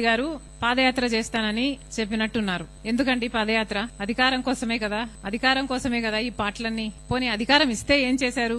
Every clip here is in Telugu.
గారు పాదయాత్ర చేస్తానని చెప్పినట్టున్నారు. ఎందుకండి పాదయాత్ర? అధికారం కోసమే కదా ఈ పాటలన్నీ. పోనీ అధికారం ఇస్తే ఏం చేశారు?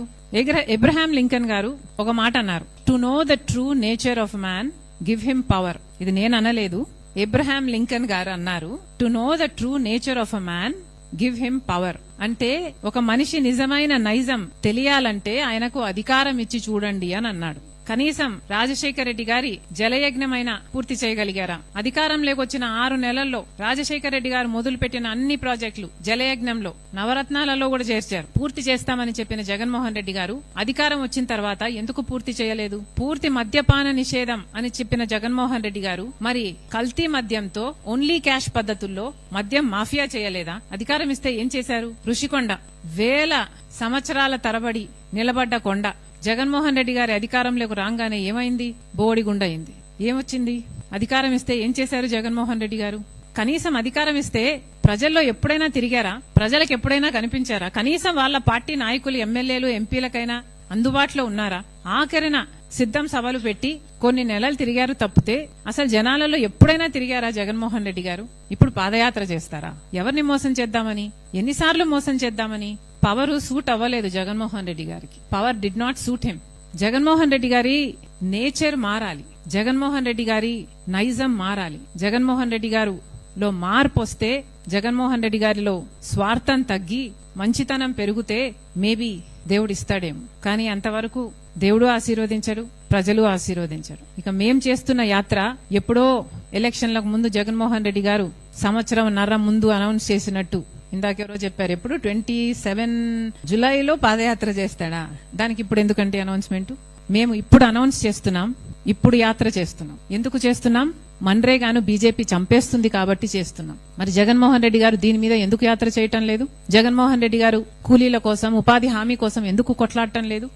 ఎబ్రహాం లింకన్ గారు ఒక మాట అన్నారు, to know the true nature of man give him power. ఇది నేను అనలేదు, ఎబ్రహాం లింకన్ గారు అన్నారు. To know the true nature of a man give him power. అంటే ఒక మనిషి నిజమైన నైజం తెలియాలంటే ఆయనకు అధికారం ఇచ్చి చూడండి అని అన్నాడు. కనీసం రాజశేఖర రెడ్డి గారి జలయజ్ఞమైనా పూర్తి చేయగలిగారా? అధికారంలోకి వచ్చిన 6 నెలల్లో రాజశేఖర రెడ్డి గారు మొదలుపెట్టిన అన్ని ప్రాజెక్టులు జలయజ్ఞంలో నవరత్నాలలో కూడా చేర్చారు. పూర్తి చేస్తామని చెప్పిన జగన్మోహన్ రెడ్డి గారు అధికారం వచ్చిన తర్వాత ఎందుకు పూర్తి చేయలేదు? పూర్తి మద్యపాన నిషేధం అని చెప్పిన జగన్మోహన్ రెడ్డి గారు మరి కల్తీ మద్యంతో ఓన్లీ క్యాష్ పద్ధతుల్లో మద్యం మాఫియా చేయలేదా? అధికారం ఇస్తే ఏం చేశారు? ఋషికొండ వేల సంవత్సరాల తరబడి నిలబడ్డ కొండ జగన్మోహన్ రెడ్డి గారి అధికారంలోకి రాగానే ఏమైంది? బోడిగుండ అయింది. ఏమొచ్చింది? అధికారం ఇస్తే ఏం చేశారు జగన్మోహన్ రెడ్డి గారు? కనీసం అధికారం ఇస్తే ప్రజల్లో ఎప్పుడైనా తిరిగారా? ప్రజలకు ఎప్పుడైనా కనిపించారా? కనీసం వాళ్ళ పార్టీ నాయకులు, ఎమ్మెల్యేలు, ఎంపీలకైనా అందుబాటులో ఉన్నారా? ఆఖరిన సిద్ధం సభలు పెట్టి కొన్ని నెలలు తిరిగారు తప్పితే అసలు జనాలలో ఎప్పుడైనా తిరిగారా జగన్మోహన్ రెడ్డి గారు? ఇప్పుడు పాదయాత్ర చేస్తారా? ఎవరిని మోసం చేద్దామని? ఎన్నిసార్లు మోసం చేద్దామని? పవర్ సూట్ అవ్వలేదు జగన్మోహన్ రెడ్డి గారికి. Power did not suit him. Jaganmohan Reddy గారి నేచర్ మారాలి, జగన్మోహన్ రెడ్డి గారి నైజం మారాలి. జగన్మోహన్ రెడ్డి గారులో మార్పు వస్తే, జగన్మోహన్ రెడ్డి గారిలో స్వార్థం తగ్గి మంచితనం పెరిగితే మేబీ దేవుడిస్తాడేమో. కానీ అంతవరకు దేవుడు ఆశీర్వదించడు, ప్రజలు ఆశీర్వదించరు. ఇక మేం చేస్తున్న యాత్ర ఎప్పుడో ఎలక్షన్లకు ముందు జగన్మోహన్ రెడ్డి గారు సంవత్సరంన్నర ముందు అనౌన్స్ చేసినట్టు ఇందాకెవరో చెప్పారు, ఎప్పుడు 27 జులైలో పాదయాత్ర చేస్తాడా? దానికి ఇప్పుడు ఎందుకంటే అనౌన్స్మెంట్? మేము ఇప్పుడు అనౌన్స్ చేస్తున్నాం, ఇప్పుడు యాత్ర చేస్తున్నాం. ఎందుకు చేస్తున్నాం? మన్రేగాను బీజేపీ చంపేస్తుంది కాబట్టి చేస్తున్నాం. మరి జగన్మోహన్ రెడ్డి గారు దీని మీద ఎందుకు యాత్ర చేయటం లేదు? జగన్మోహన్ రెడ్డి గారు కూలీల కోసం, ఉపాధి హామీ కోసం ఎందుకు కొట్లాడటం లేదు?